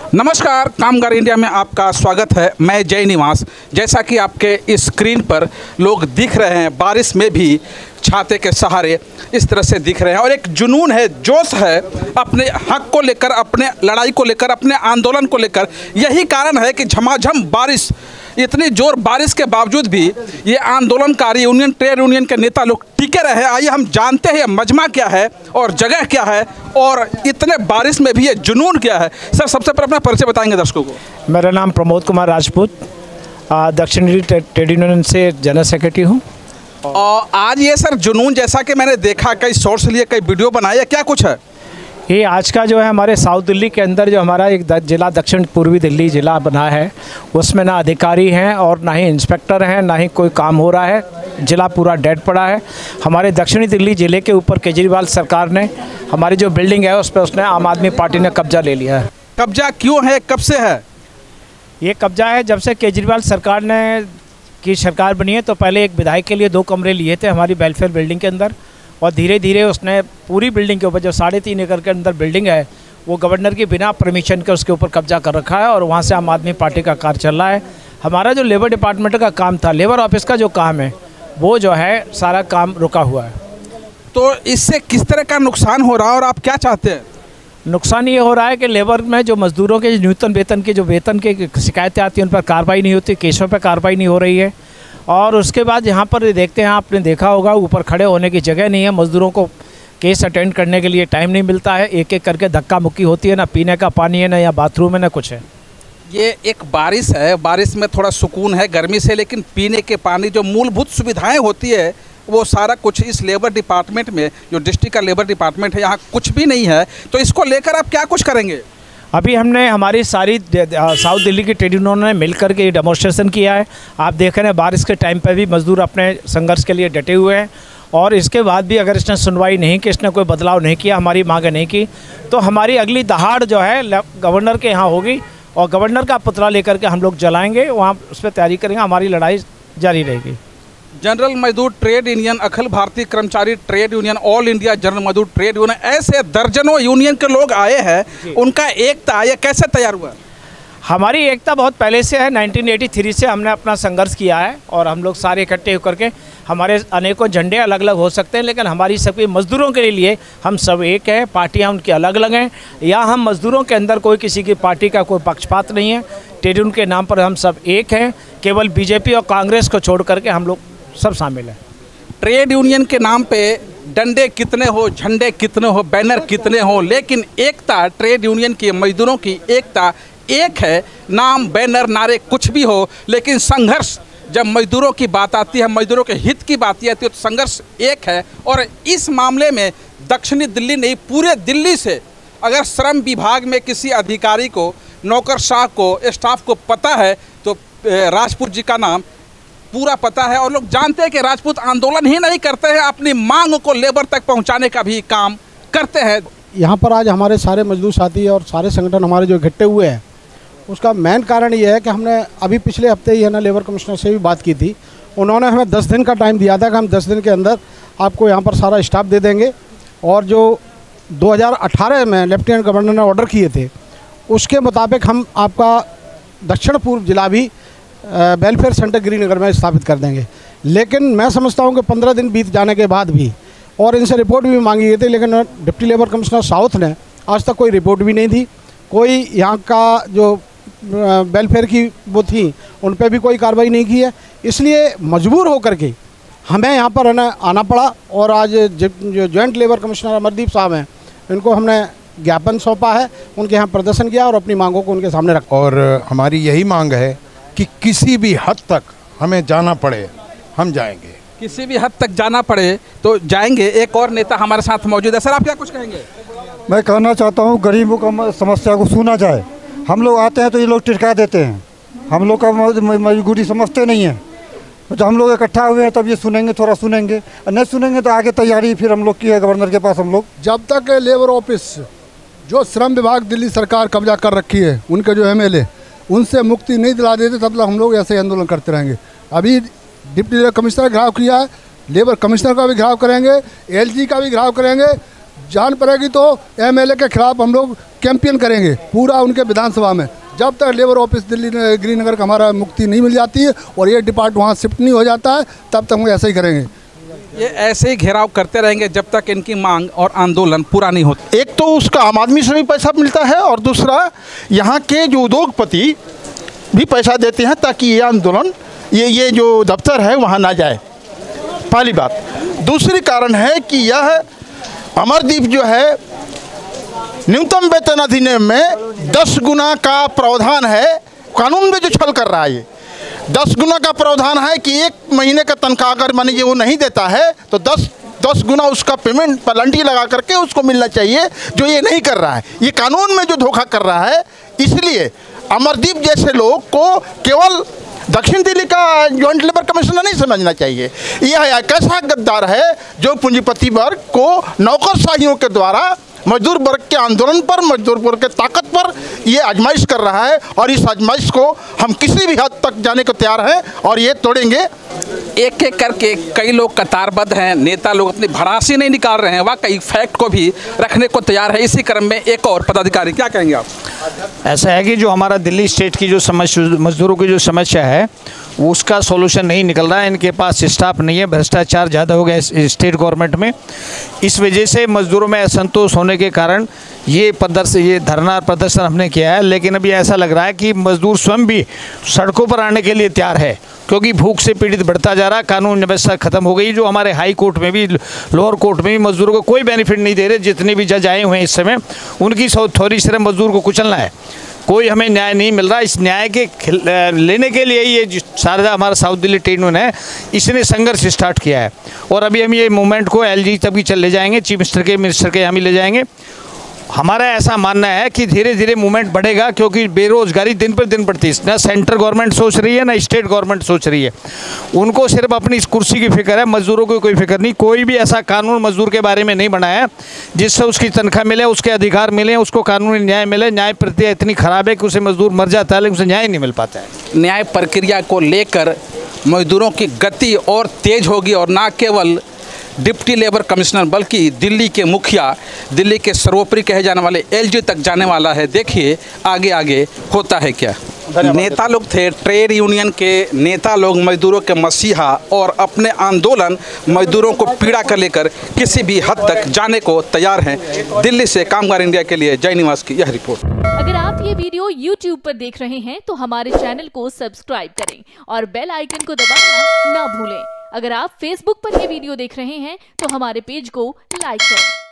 नमस्कार, कामगार इंडिया में आपका स्वागत है। मैं जय निवास। जैसा कि आपके स्क्रीन पर लोग दिख रहे हैं, बारिश में भी छाते के सहारे इस तरह से दिख रहे हैं और एक जुनून है, जोश है अपने हक को लेकर, अपने लड़ाई को लेकर, अपने आंदोलन को लेकर। यही कारण है कि झमाझम बारिश, इतनी जोर बारिश के बावजूद भी ये आंदोलनकारी यूनियन, ट्रेड यूनियन के नेता लोग टिके रहे। आइए हम जानते हैं मजमा क्या है और जगह क्या है और इतने बारिश में भी ये जुनून क्या है। सर, सबसे पहले अपना परिचय बताएंगे दर्शकों को। मेरा नाम प्रमोद कुमार राजपूत, दक्षिणी ट्रेड यूनियन से जनरल सेक्रेटरी हूँ। और आज ये सर जुनून, जैसा कि मैंने देखा, कई शॉर्ट्स लिए, कई वीडियो बनाए, क्या कुछ है ये आज का जो है हमारे साउथ दिल्ली के अंदर जो हमारा एक जिला दक्षिण पूर्वी दिल्ली ज़िला बना है, उसमें ना अधिकारी हैं और ना ही इंस्पेक्टर हैं, ना ही कोई काम हो रहा है। ज़िला पूरा डेड पड़ा है। हमारे दक्षिणी दिल्ली ज़िले के ऊपर केजरीवाल सरकार ने हमारी जो बिल्डिंग है उस पर उसने आम आदमी पार्टी ने कब्जा ले लिया है। कब्जा क्यों है, कब से है ये कब्जा? है जब से केजरीवाल सरकार ने की सरकार बनी है तो पहले एक विधायक के लिए 2 कमरे लिए थे हमारी वेलफेयर बिल्डिंग के अंदर, और धीरे धीरे उसने पूरी बिल्डिंग के ऊपर जो 3.5 एकड़ के अंदर बिल्डिंग है वो गवर्नर की बिना परमिशन के उसके ऊपर कब्जा कर रखा है और वहाँ से आम आदमी पार्टी का कार्य चल रहा है। हमारा जो लेबर डिपार्टमेंट का काम था, लेबर ऑफिस का जो काम है, वो जो है सारा काम रुका हुआ है। तो इससे किस तरह का नुकसान हो रहा है और आप क्या चाहते हैं? नुकसान ये हो रहा है कि लेबर में जो मज़दूरों के न्यूनतम वेतन की जो वेतन की शिकायतें आती हैं उन पर कार्रवाई नहीं होती, केसों पर कार्रवाई नहीं हो रही है। और उसके बाद यहाँ पर देखते हैं, आपने देखा होगा, ऊपर खड़े होने की जगह नहीं है, मज़दूरों को केस अटेंड करने के लिए टाइम नहीं मिलता है, एक एक करके धक्का मुक्की होती है, ना पीने का पानी है, ना या बाथरूम है, ना कुछ है। ये एक बारिश है, बारिश में थोड़ा सुकून है गर्मी से, लेकिन पीने के पानी, जो मूलभूत सुविधाएं होती है, वो सारा कुछ इस लेबर डिपार्टमेंट में, जो डिस्ट्रिक्ट का लेबर डिपार्टमेंट है, यहाँ कुछ भी नहीं है। तो इसको लेकर आप क्या कुछ करेंगे? अभी हमने हमारी सारी साउथ दिल्ली की ट्रेड यूनियन ने मिलकर के डेमोन्स्ट्रेशन किया है। आप देख रहे हैं बारिश के टाइम पर भी मज़दूर अपने संघर्ष के लिए डटे हुए हैं, और इसके बाद भी अगर इसने सुनवाई नहीं की, इसने कोई बदलाव नहीं किया, हमारी मांगें नहीं की, तो हमारी अगली दहाड़ जो है गवर्नर के यहाँ होगी और गवर्नर का पुतला लेकर के हम लोग जलाएंगे, वहाँ उस पर तैयारी करेंगे। हमारी लड़ाई जारी रहेगी। जनरल मजदूर ट्रेड यूनियन, अखिल भारतीय कर्मचारी trade union, all India general मजदूर ट्रेड यूनियन, ऐसे दर्जनों यूनियन के लोग आए हैं। उनका एकता ये कैसे तैयार हुआ? हमारी एकता बहुत पहले से है। 1983 से हमने अपना संघर्ष किया है और हम लोग सारे इकट्ठे होकर के, हमारे अनेकों झंडे अलग अलग हो सकते हैं, लेकिन हमारी सभी मज़दूरों के लिए हम सब एक हैं। पार्टियां उनकी अलग अलग हैं, या हम मज़दूरों के अंदर कोई किसी की पार्टी का कोई पक्षपात नहीं है। ट्रेड यूनियन के नाम पर हम सब एक हैं। केवल बीजेपी और कांग्रेस को छोड़ करके हम लोग सब शामिल हैं। ट्रेड यूनियन के नाम पे डंडे कितने हो, झंडे कितने हो, बैनर कितने हो, लेकिन एकता, ट्रेड यूनियन की, मजदूरों की एकता एक है। नाम, बैनर, नारे कुछ भी हो, लेकिन संघर्ष जब मजदूरों की बात आती है, मजदूरों के हित की बात आती है, तो संघर्ष एक है। और इस मामले में दक्षिणी दिल्ली नहीं, पूरे दिल्ली से अगर श्रम विभाग में किसी अधिकारी को, नौकरशाह को, स्टाफ को पता है तो राजपूत जी का नाम पूरा पता है। और लोग जानते हैं कि राजपूत आंदोलन ही नहीं करते हैं, अपनी मांग को लेबर तक पहुंचाने का भी काम करते हैं। यहाँ पर आज हमारे सारे मजदूर साथी और सारे संगठन हमारे जो इकट्ठे हुए हैं, उसका मेन कारण ये है कि हमने अभी पिछले हफ्ते ही है ना लेबर कमिश्नर से भी बात की थी। उन्होंने हमें 10 दिन का टाइम दिया था कि हम 10 दिन के अंदर आपको यहाँ पर सारा स्टाफ दे देंगे, और जो 2018 में लेफ्टिनेंट गवर्नर ने ऑर्डर किए थे उसके मुताबिक हम आपका दक्षिण पूर्व जिला भी वेलफेयर सेंटर गिरीनगर में स्थापित कर देंगे। लेकिन मैं समझता हूँ कि 15 दिन बीत जाने के बाद भी, और इनसे रिपोर्ट भी मांगी गई थी, लेकिन डिप्टी लेबर कमिश्नर साउथ ने आज तक कोई रिपोर्ट भी नहीं दी। कोई यहाँ का जो वेलफेयर की वो थी उन पर भी कोई कार्रवाई नहीं की है। इसलिए मजबूर होकर के हमें यहाँ पर आना पड़ा, और आज जो जॉइंट लेबर कमिश्नर अमरदीप साहब हैं, इनको हमने ज्ञापन सौंपा है, उनके यहाँ प्रदर्शन किया और अपनी मांगों को उनके सामने रखा। और हमारी यही मांग है कि किसी भी हद तक हमें जाना पड़े हम जाएंगे, किसी भी हद तक जाना पड़े तो जाएंगे। एक और नेता हमारे साथ मौजूद है। सर, आप क्या कुछ कहेंगे? मैं कहना चाहता हूँ गरीबों का समस्या को सुना जाए। हम लोग आते हैं तो ये लोग टिरका देते हैं, हम लोग का मजबूरी समझते नहीं है। जब हम लोग इकट्ठा हुए हैं तब ये सुनेंगे, थोड़ा सुनेंगे, नहीं सुनेंगे तो आगे तैयारी फिर हम लोग की है गवर्नर के पास। हम लोग जब तक लेबर ऑफिस जो श्रम विभाग दिल्ली सरकार कब्जा कर रखी है, उनके जो MLA उनसे मुक्ति नहीं दिला देते, तब तक हम लोग ऐसे ही आंदोलन करते रहेंगे। अभी डिप्टी लेबर कमिश्नर का घेराव किया है, लेबर कमिश्नर का भी घेराव करेंगे, LG का भी घेराव करेंगे, जान पड़ेगी तो एमएलए के खिलाफ हम लोग कैंपेन करेंगे पूरा उनके विधानसभा में, जब तक लेबर ऑफिस दिल्ली गृहनगर का हमारा मुक्ति नहीं मिल जाती है और ये डिपार्ट वहाँ शिफ्ट नहीं हो जाता है, तब तक हम ऐसे ही करेंगे। ये ऐसे ही घेराव करते रहेंगे जब तक इनकी मांग और आंदोलन पूरा नहीं होता। एक तो उसका आम आदमी से भी पैसा मिलता है और दूसरा यहाँ के जो उद्योगपति भी पैसा देते हैं ताकि ये आंदोलन ये जो दफ्तर है वहाँ ना जाए, पहली बात। दूसरी कारण है कि यह अमरदीप जो है न्यूनतम वेतन अधिनियम में 10 गुना का प्रावधान है, कानून में जो छल कर रहा है ये 10 गुना का प्रावधान है कि 1 महीने का तनख्वाह अगर मान लीजिए वो नहीं देता है तो 10 गुना उसका पेमेंट पेनल्टी लगा करके उसको मिलना चाहिए, जो ये नहीं कर रहा है। ये कानून में जो धोखा कर रहा है, इसलिए अमरदीप जैसे लोग को केवल दक्षिण दिल्ली का जॉइंट लेबर कमिश्नर नहीं समझना चाहिए। यह एक ऐसा गद्दार है जो पूंजीपति वर्ग को नौकरशाहियों के द्वारा मजदूर वर्ग के आंदोलन पर, मजदूर वर्ग के ताकत पर ये आजमाइश कर रहा है और इस आजमाइश को हम किसी भी हद तक जाने को तैयार हैं और ये तोड़ेंगे। एक एक करके कई लोग कतारबद्ध हैं, नेता लोग अपनी भड़ासी नहीं निकाल रहे हैं, वाकई फैक्ट को भी रखने को तैयार है। इसी क्रम में एक और पदाधिकारी, क्या कहेंगे आप? ऐसा है कि जो हमारा दिल्ली स्टेट की जो मजदूरों की जो समस्या है उसका सॉल्यूशन नहीं निकल रहा है। इनके पास स्टाफ नहीं है, भ्रष्टाचार ज़्यादा हो गया स्टेट गवर्नमेंट में। इस वजह से मजदूरों में असंतोष होने के कारण ये धरना प्रदर्शन हमने किया है। लेकिन अभी ऐसा लग रहा है कि मजदूर स्वयं भी सड़कों पर आने के लिए तैयार है, क्योंकि भूख से पीड़ित बढ़ता जा रहा, कानून व्यवस्था खत्म हो गई। जो हमारे हाई कोर्ट में भी, लोअर कोर्ट में भी मजदूरों को कोई बेनिफिट नहीं दे रहे। जितने भी जज आए हुए हैं इस समय, उनकी थोड़ी सिर्फ मजदूर को कुचलना है, कोई हमें न्याय नहीं मिल रहा। इस न्याय के लेने के लिए ये सारा हमारा साउथ दिल्ली ट्रेड यूनियन है, इसने संघर्ष स्टार्ट किया है। और अभी हम ये मूवमेंट को LG तक भी ले जाएंगे, चीफ मिनिस्टर के यहाँ भी ले जाएंगे। हमारा ऐसा मानना है कि धीरे धीरे मूवमेंट बढ़ेगा, क्योंकि बेरोजगारी दिन पर दिन बढ़ती है। ना सेंट्रल गवर्नमेंट सोच रही है, ना स्टेट गवर्नमेंट सोच रही है। उनको सिर्फ अपनी इस कुर्सी की फिक्र है, मजदूरों को कोई फिक्र नहीं। कोई भी ऐसा कानून मजदूर के बारे में नहीं बनाया जिससे उसकी तनख्वाह मिले, उसके अधिकार मिले, उसको कानूनी न्याय मिले। न्याय प्रक्रिया इतनी खराब है कि उसे मजदूर मर जाता है लेकिन उसे न्याय नहीं मिल पाता है। न्याय प्रक्रिया को लेकर मजदूरों की गति और तेज होगी, और ना केवल डिप्टी लेबर कमिश्नर बल्कि दिल्ली के मुखिया, दिल्ली के सर्वोपरि कहे जाने वाले LG तक जाने वाला है। देखिए आगे आगे होता है क्या। नेता लोग थे, ट्रेड यूनियन के नेता लोग मजदूरों के मसीहा, और अपने आंदोलन मजदूरों को पीड़ा कर लेकर किसी भी हद तक जाने को तैयार हैं। दिल्ली से कामगार इंडिया के लिए जय निवास की यह रिपोर्ट। अगर आप ये वीडियो YouTube पर देख रहे हैं तो हमारे चैनल को सब्सक्राइब करें और बेल आइकन को दबाना ना भूलें। अगर आप Facebook पर ये वीडियो देख रहे हैं तो हमारे पेज को लाइक करें।